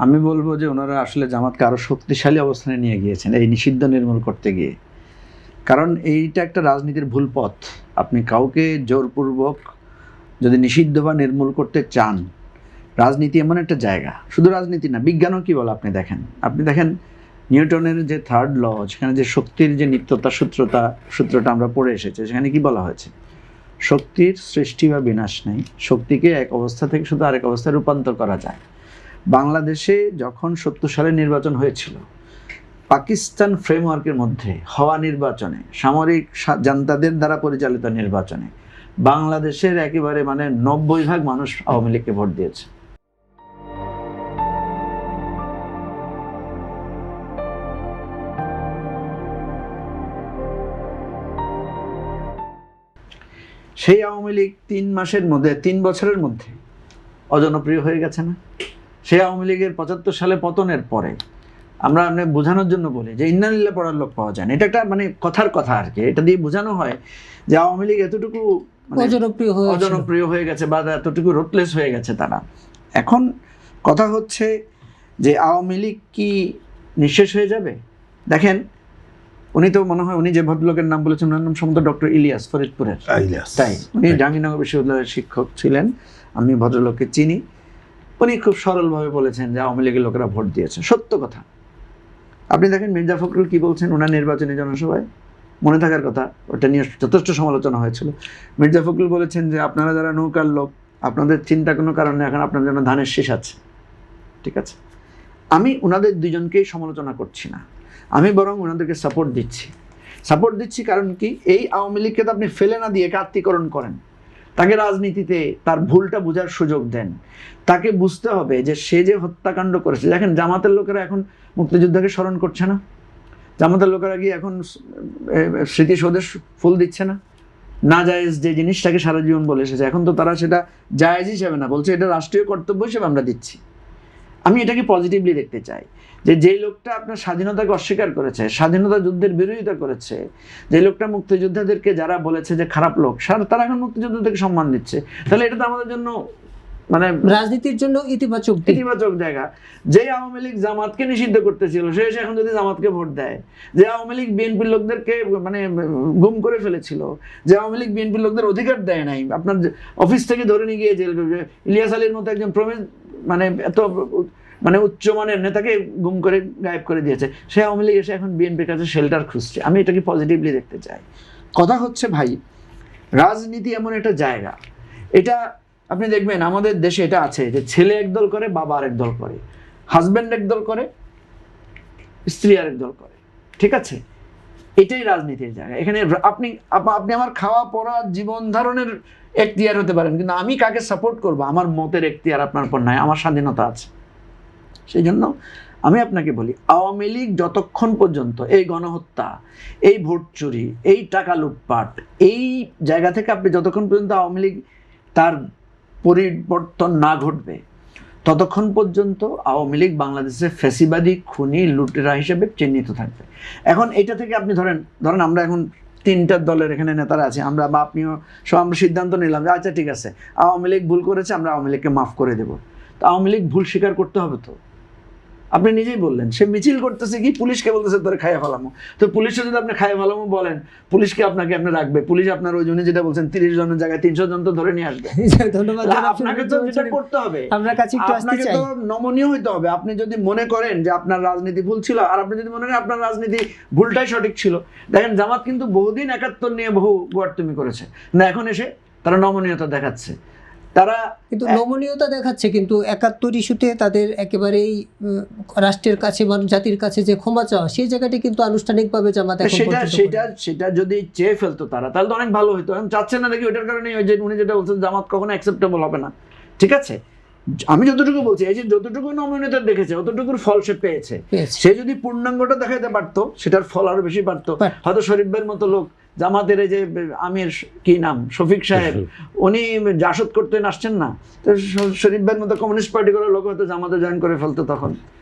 আমি বলবো যে ওনারা আসলে জামাতকে আরো শক্তিশালী অবস্থানে নিয়ে গিয়েছেন এই নিষিদ্ধ নির্মূল করতে গিয়ে। কারণ এইটা একটা রাজনীতির ভুল পথ। আপনি কাউকে জোরপূর্বক যদি নিষিদ্ধ বা নির্মূল করতে চান, রাজনীতি এমন একটা জায়গা, শুধু রাজনীতি না, বিজ্ঞানও কি বলে আপনি দেখেন নিউটনের যে থার্ড ল, সেখানে যে শক্তির যে নিত্যতা সূত্রটা আমরা পড়ে এসেছি, সেখানে কি বলা হয়েছে? শক্তির সৃষ্টি বা বিনাশ নেই, শক্তিকে এক অবস্থা থেকে শুধু আরেক অবস্থায় রূপান্তর করা যায়। বাংলাদেশে যখন ৭০ সালে নির্বাচন হয়েছিল, পাকিস্তান ফ্রেমওয়ার্কের মধ্যে হওয়া নির্বাচনে, সামরিক জান্তাদের দ্বারা পরিচালিত নির্বাচনে বাংলাদেশের একেবারে ৯০% মানুষ আওয়ামী লীগকে ভোট দিয়েছে। সেই আওয়ামী লীগ ৩ বছরের মধ্যে অজনপ্রিয় হয়ে গেছে না? সেই আওয়ামী লীগের ৭৫ সালে পতনের পরে আমরা বোঝানোর জন্য বলি যে ইন্নালিল্লাহ পড়ার লোক পাওয়া যায় না। এটা একটা কথার কথা আর কি। এটা দিয়ে বোঝানো হয় যে আওয়ামী লীগ এতটুকু অজনপ্রিয় হয়ে গেছে বা এতটুকু রুটলেস হয়ে গেছে তারা। এখন কথা হচ্ছে যে আওয়ামী লীগ কি নিঃশেষ হয়ে যাবে? দেখেন, উনি তো মনে হয়, উনি যে ভদ্রলোকের নাম বলেছেন ওনার নাম সম্ভবত ডক্টর ইলিয়াস, ফরিদপুরের, তাই উনি জাহাঙ্গীরনগর বিশ্ববিদ্যালয়ের শিক্ষক ছিলেন, আমি ভদ্রলোককে চিনি। উনি খুব সরলভাবে বলেছেন যে আওয়ামী লীগের লোকেরা ভোট দিয়েছে, সত্য কথা। আপনি দেখেন মির্জা ফখরুল কি বলছেন ওনার নির্বাচনী জনসভায়, মনে থাকার কথা, ওটা নিয়ে যথেষ্ট সমালোচনা হয়েছিল। মির্জা ফখরুল বলেছেন যে আপনারা যারা নৌকার লোক, আপনাদের চিন্তা কোনো কারণ নেই, এখন আপনার জন্য ধানের শীষ আছে। ঠিক আছে, আমি ওনাদের দুজনকেই সমালোচনা করছি না, আমি বরং ওনাদেরকে সাপোর্ট দিচ্ছি। কারণ কি, এই আওয়ামী লীগকে তো আপনি ফেলে না দিয়ে আত্মীকরণ করেন, তাকে রাজনীতিতে তার ভুলটা বোঝার সুযোগ দেন। তাকে বুঝতে হবে যে সে যে হত্যাকাণ্ড করেছে। দেখেন, জামাতের লোকেরা এখন মুক্তিযুদ্ধকে স্মরণ করছে না, জামাতের লোকেরা গিয়ে এখন স্মৃতিসৌধে ফুল দিচ্ছে না, না জায়েজ যে জিনিসটাকে সারা জীবন বলে এসেছে, এখন তো তারা সেটা জায়েজ হিসেবে না, বলছে এটা রাষ্ট্রীয় কর্তব্য হিসেবে আমরা দিচ্ছি। আমি এটাকে পজিটিভলি দেখতে চাই যে যেই লোকটা আপনার স্বাধীনতাকে অস্বীকার করেছে, স্বাধীনতা যুদ্ধের বিরোধিতা করেছে, যে লোকটা মুক্তিযোদ্ধাদেরকে যারা বলেছে যে খারাপ লোক, তারা এখন মুক্তিযোদ্ধাদেরকে সম্মান দিচ্ছে, তাহলে এটা তো আমাদের জন্য রাজনীতির জন্য ইতিবাচক জায়গা। যে আওয়ামী লীগ জামাতকে নিষিদ্ধ করতেছিল, সে এখন যদি জামাতকে ভোট দেয়, যে আওয়ামী লীগ বিএনপির লোকদেরকে গুম করে ফেলেছিল, যে আওয়ামী লীগ বিএনপির লোকদের অধিকার দেয় নাই, আপনার অফিস থেকে ধরে নিয়ে গিয়ে জেল, ইলিয়াস আলীর মতো একজন এত উচ্চমানের নেতাকে গুম করে গায়েব করে দিয়েছে, সে আওয়ামী লীগ এসে এখন বিএনপির কাছে শেল্টার খুঁজছে। আমি এটাকে পজিটিভলি দেখতে চাই। কথা হচ্ছে ভাই, রাজনীতি এমন একটা জায়গা, এটা আপনি দেখবেন আমাদের দেশে এটা আছে যে ছেলে একদল করে, বাবা আরেক দল করে, হাজব্যান্ড একদল করে, স্ত্রী আরেক দল করে। ঠিক আছে, এটাই রাজনীতির জায়গা। এখানে আপনি আমার খাওয়া পড়া জীবন ধারণের এখতিয়ার হতে পারেন, কিন্তু আমি কাকে সাপোর্ট করবো আমার মতের এখতিয়ার আপনার পর নাই, আমার স্বাধীনতা আছে। সেই জন্য আমি আপনাকে বলি, আওয়ামী লীগ যতক্ষণ পর্যন্ত এই গণহত্যা, এই ভোট চুরি, এই টাকা লুটপাট, এই জায়গা থেকে আপনি যতক্ষণ পর্যন্ত আওয়ামী লীগ তার পরিবর্তন না ঘটবে, ততক্ষণ পর্যন্ত আওয়ামী লীগ বাংলাদেশে ফ্যাসিবাদী, খুনি, লুটেরা হিসেবে চিহ্নিত থাকবে। এখন এটা থেকে আপনি ধরেন আমরা এখন 3টা দলের এখানে নেতারা আছে, আমরা বা আপনিও সব আমরা সিদ্ধান্ত নিলাম যে আচ্ছা ঠিক আছে, আওয়ামী লীগ ভুল করেছে, আমরা আওয়ামী লীগকে মাফ করে দেবো। তো আওয়ামী লীগ ভুল স্বীকার করতে হবে তো। আপনি নিজেই বললেন, সে মিছিল করতেছে কি, পুলিশকে বলতেছে তোরে খাইয়ে ফেলামো। তো পুলিশকে যদি আপনি খাইয়ে ফেলামো বলেন, পুলিশকে আপনাকে রাখবে? পুলিশ আপনার ওই জন্য যেটা বলছেন 30 জনের জায়গায় 300 জন তো ধরে নিয়ে আসবে। ধন্যবাদ। আপনাকে তো যেটা করতে হবে, আপনাকে তো নমনীয় হইতে হবে। আপনি যদি মনে করেন যে আপনার রাজনীতি ভুল ছিল, আর আপনি যদি মনে করেন আপনার রাজনীতি ভুলটাই সঠিক ছিল, দেখেন জামাত কিন্তু বহুদিন 71 নিয়ে বহু গোয়ারতুমি করেছে না, এখন এসে তারা নমনীয়তা দেখাচ্ছে। তারা কিন্তু নমনীয়তা দেখাচ্ছে, কিন্তু 71 ইস্যুতে তাদের একেবারেই রাষ্ট্রের কাছে বা জাতির কাছে যে ক্ষমা চাওয়া, সেই জায়গাটি কিন্তু আনুষ্ঠানিকভাবে জামাত সেটা যদি চেয়ে ফেলতো তারা, তাহলে তো অনেক ভালো হতো। এখন চাচ্ছে না নাকি, ওইটার কারণে ওই যে উনি যেটা বলছেন জামাত কখনো অ্যাকসেপ্টেবল হবে না। ঠিক আছে, আমি যতটুকু বলছি, এই যে যতটুকু নমনীয়তা দেখেছে, অতটুকুর ফল সে পেয়েছে। সে যদি পূর্ণাঙ্গটা দেখাইতে পারতো, সেটার ফল আরো বেশি পারতো। হয়তো শরীফ ভাইয়ের মতো লোক, জামাতের এই যে আমির কি নাম, শফিক সাহেব, উনি জাসদ করতে আসছেন না, তো শরীফ ভাইয়ের মতো কমিউনিস্ট পার্টি করার লোক হয়তো জামাতে জয়েন করে ফেলতো তখন।